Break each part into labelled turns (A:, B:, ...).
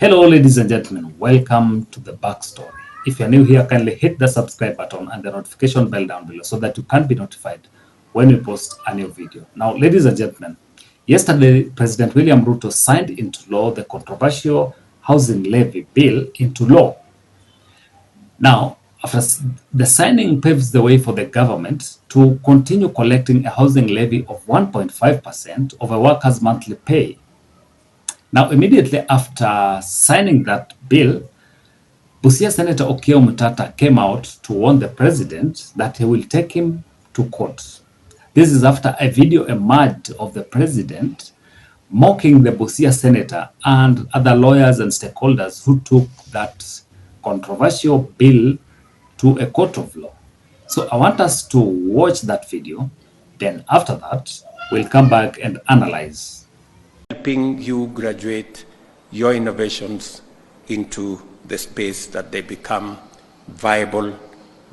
A: Hello, ladies and gentlemen. Welcome to the backstory. If you're new here, kindly hit the subscribe button and the notification bell down below so that you can be notified when we post a new video. Now, ladies and gentlemen, yesterday, President William Ruto signed into law the controversial housing levy bill into law. Now, after the signing paves the way for the government to continue collecting a housing levy of 1.5% of a worker's monthly pay. Now, immediately after signing that bill, Busia Senator OKIYA came out to warn the president that he will take him to court. This is after a video emerged of the president mocking the Busia senator and other lawyers and stakeholders who took that controversial bill to a court of law. So I want us to watch that video. Then after that, we'll come back and analyze.
B: Helping you graduate your innovations into the space that they become viable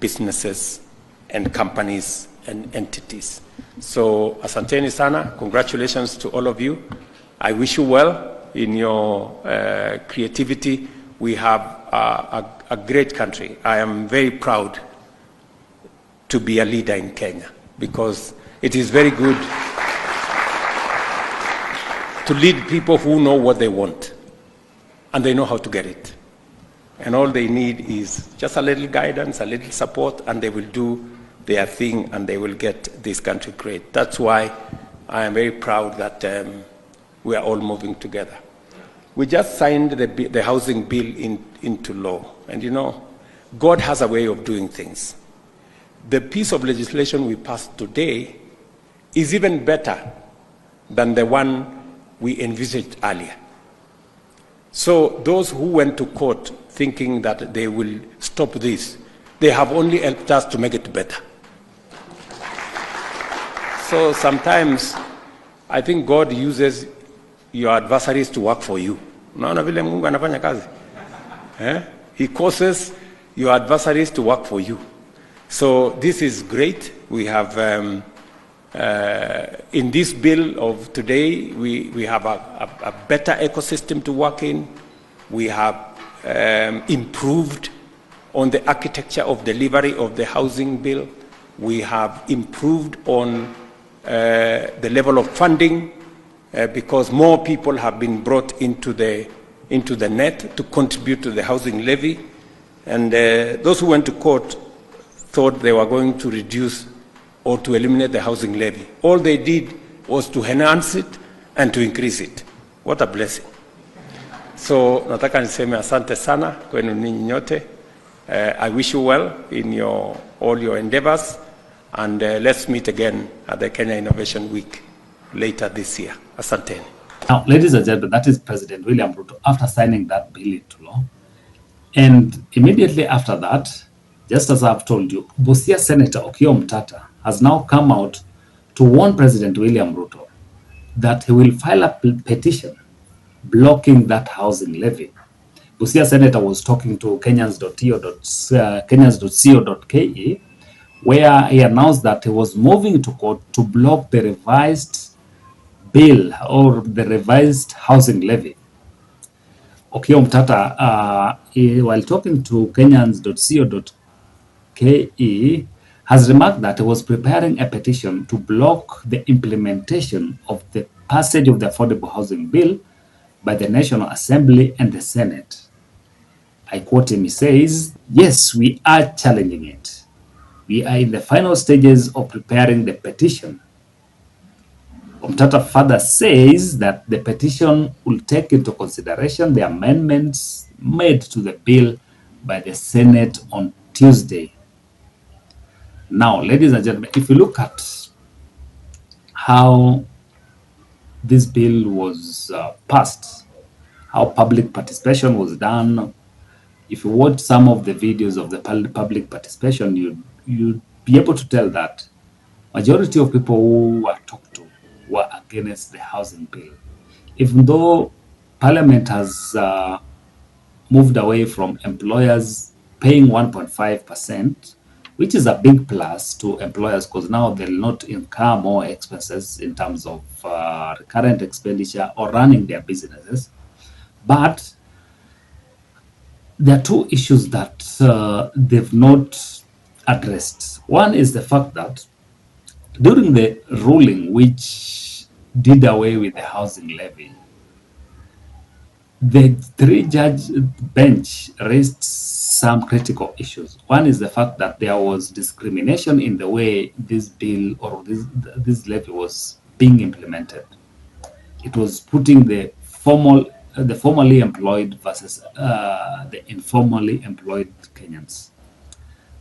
B: businesses and companies and entities. So asanteni sana, congratulations to all of you. I wish you well in your creativity. We have a great country. I am very proud to be a leader in Kenya because it is very good to lead people who know what they want and they know how to get it. And all they need is just a little guidance, a little support, and they will do their thing and they will get this country great. That's why I am very proud that we are all moving together. We just signed the housing bill into law. And you know, God has a way of doing things. The piece of legislation we passed today is even better than the one we envisaged earlier. So those who went to court thinking that they will stop this, they have only helped us to make it better. So sometimes I think God uses your adversaries to work for you. He causes your adversaries to work for you. So this is great. We have in this bill of today, we have a better ecosystem to work in. We have improved on the architecture of delivery of the housing bill. We have improved on the level of funding because more people have been brought into the net to contribute to the housing levy. And those who went to court thought they were going to reduce or to eliminate the housing levy. All they did was to enhance it and to increase it. What a blessing. So nataka niseme asante sana kwenu ninyi nyote. I wish you well in all your endeavors, and let's meet again at the Kenya Innovation Week later this year. Asante.
A: Now, ladies and gentlemen, that is President William Ruto after signing that bill into law. And immediately after that, just as I've told you, Busia Senator OKIYA has now come out to warn President William Ruto that he will file a petition blocking that housing levy. Busia Senator was talking to Kenyans.co.ke, where he announced that he was moving to court to block the revised bill or the revised housing levy. OKIYA, while talking to Kenyans.co.ke, has remarked that he was preparing a petition to block the implementation of the passage of the Affordable Housing Bill by the National Assembly and the Senate. I quote him, he says, "Yes, we are challenging it. We are in the final stages of preparing the petition." OMTATA further says that the petition will take into consideration the amendments made to the bill by the Senate on Tuesday. Now, ladies and gentlemen, if you look at how this bill was passed, how public participation was done, if you watch some of the videos of the public participation, you'd be able to tell that majority of people who were talked to were against the housing bill. Even though Parliament has moved away from employers paying 1.5%, which is a big plus to employers because now they'll not incur more expenses in terms of recurrent expenditure or running their businesses. But there are two issues that they've not addressed. One is the fact that during the ruling which did away with the housing levy, the three-judge bench raised some critical issues. One is the fact that there was discrimination in the way this bill or this levy was being implemented. It was putting the formally employed versus the informally employed Kenyans.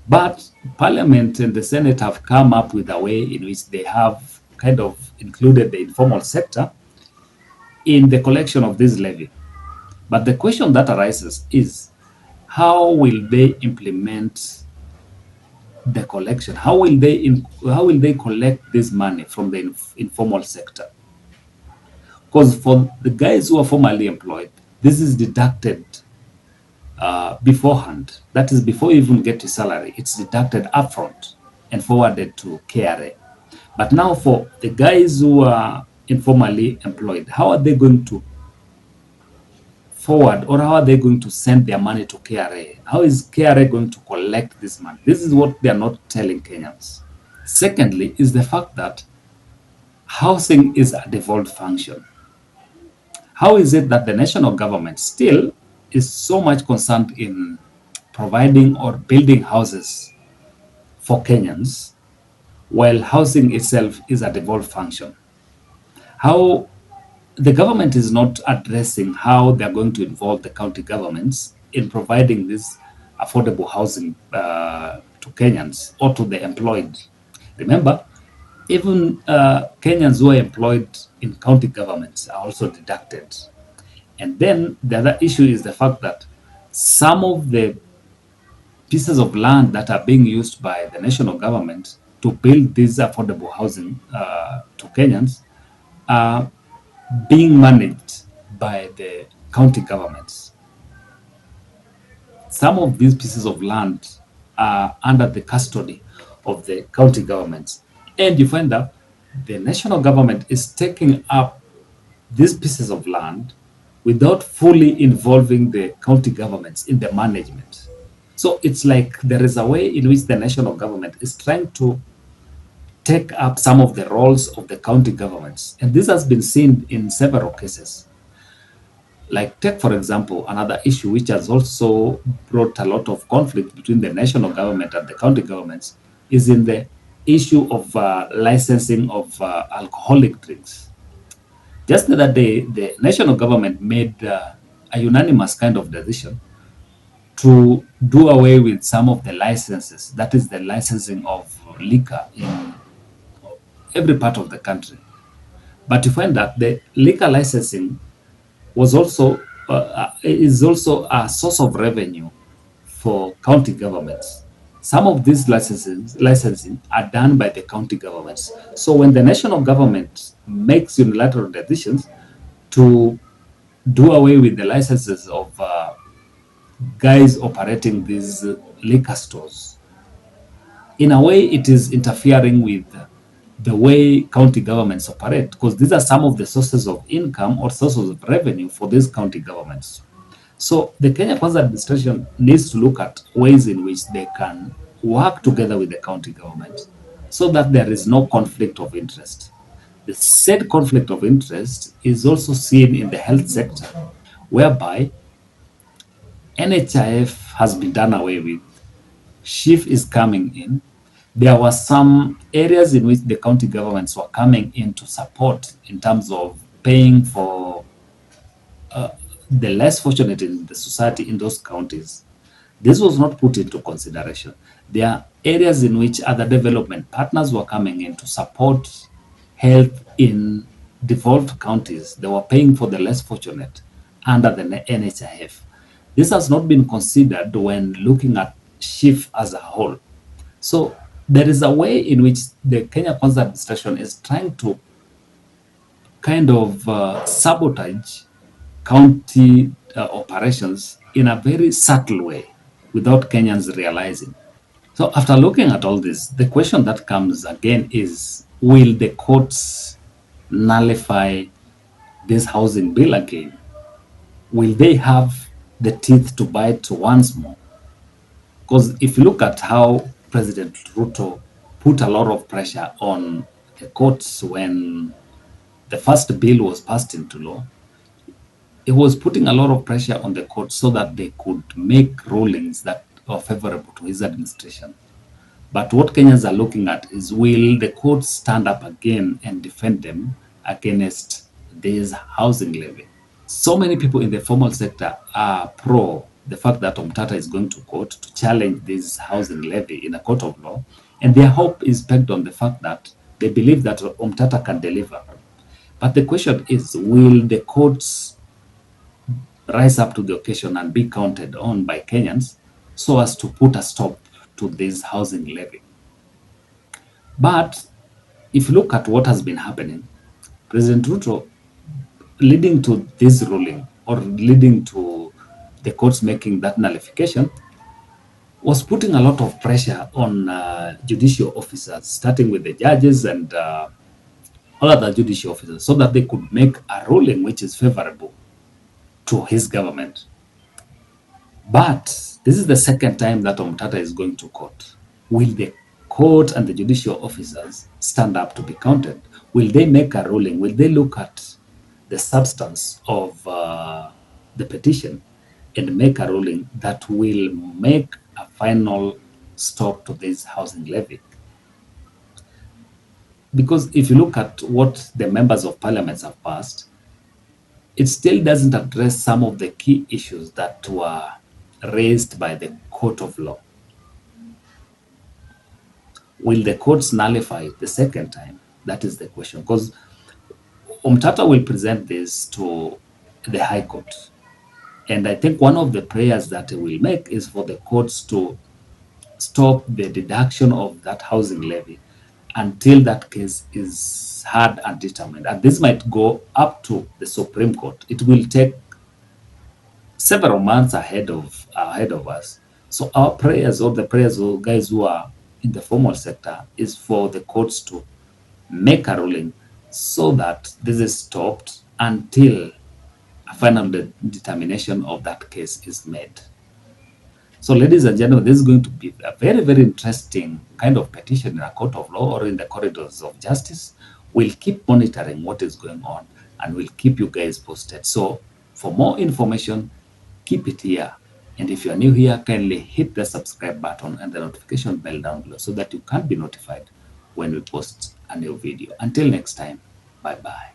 A: But Parliament and the Senate have come up with a way in which they have kind of included the informal sector in the collection of this levy. But the question that arises is, how will they implement the collection? How will they collect this money from the informal sector? Because for the guys who are formally employed, this is deducted beforehand. That is, before you even get your salary, it's deducted upfront and forwarded to KRA. But now for the guys who are informally employed, how are they going to forward, or how are they going to send their money to KRA? How is KRA going to collect this money? This is what they are not telling Kenyans. Secondly, is the fact that housing is a devolved function. How is it that the national government still is so much concerned in providing or building houses for Kenyans, while housing itself is a devolved function? How the government is not addressing how they're going to involve the county governments in providing this affordable housing to Kenyans or to the employed. Remember, even Kenyans who are employed in county governments are also deducted. And then the other issue is the fact that some of the pieces of land that are being used by the national government to build this affordable housing to Kenyans are being managed by the county governments. Some of these pieces of land are under the custody of the county governments. And you find that the national government is taking up these pieces of land without fully involving the county governments in the management. So it's like there is a way in which the national government is trying to take up some of the roles of the county governments. And this has been seen in several cases. Like, take, for example, another issue which has also brought a lot of conflict between the national government and the county governments is in the issue of licensing of alcoholic drinks. Just the other day, the national government made a unanimous kind of decision to do away with some of the licenses, that is the licensing of liquor in every part of the country. But you find that the liquor licensing was also is also a source of revenue for county governments. Some of these licensing are done by the county governments. So when the national government makes unilateral decisions to do away with the licenses of guys operating these liquor stores, in a way it is interfering with the way county governments operate, because these are some of the sources of income or sources of revenue for these county governments. So the Kenya Kwanza administration needs to look at ways in which they can work together with the county government so that there is no conflict of interest. The said conflict of interest is also seen in the health sector, whereby NHIF has been done away with. SHIF is coming in. There were some areas in which the county governments were coming in to support in terms of paying for the less fortunate in the society in those counties. This was not put into consideration. There are areas in which other development partners were coming in to support health in devolved counties. They were paying for the less fortunate under the NHIF. This has not been considered when looking at SHIF as a whole. So there is a way in which the Kenya Kwanza administration is trying to kind of sabotage county operations in a very subtle way without Kenyans realizing. So after looking at all this, the question that comes again is, will the courts nullify this housing bill again? Will they have the teeth to bite once more. Because if you look at how President Ruto put a lot of pressure on the courts when the first bill was passed into law, it was putting a lot of pressure on the courts so that they could make rulings that are favorable to his administration. But what Kenyans are looking at is, will the courts stand up again and defend them against this housing levy? So many people in the formal sector are pro the fact that OMTATA is going to court to challenge this housing levy in a court of law, and their hope is pegged on the fact that they believe that OMTATA can deliver. But the question is, will the courts rise up to the occasion and be counted on by Kenyans so as to put a stop to this housing levy? But if you look at what has been happening, President Ruto, leading to this ruling or leading to the courts making that nullification, was putting a lot of pressure on judicial officers, starting with the judges and all other judicial officers, so that they could make a ruling which is favorable to his government. But this is the second time that OMTATA is going to court. Will the court and the judicial officers stand up to be counted? Will they make a ruling? Will they look at the substance of the petition and make a ruling that will make a final stop to this housing levy? Because if you look at what the members of parliament have passed, it still doesn't address some of the key issues that were raised by the court of law. Will the courts nullify the second time? That is the question. Because OMTATA will present this to the High Court. And I think one of the prayers that it will make is for the courts to stop the deduction of that housing levy until that case is heard and determined. And this might go up to the Supreme Court. It will take several months ahead of us. So our prayers, or the prayers of guys who are in the formal sector, is for the courts to make a ruling so that this is stopped until a final determination of that case is made. So, ladies and gentlemen, this is going to be a very, very interesting kind of petition in a court of law or in the corridors of justice. We'll keep monitoring what is going on and we'll keep you guys posted. So, for more information, keep it here. And if you are new here, kindly hit the subscribe button and the notification bell down below so that you can be notified when we post a new video. Until next time, bye-bye.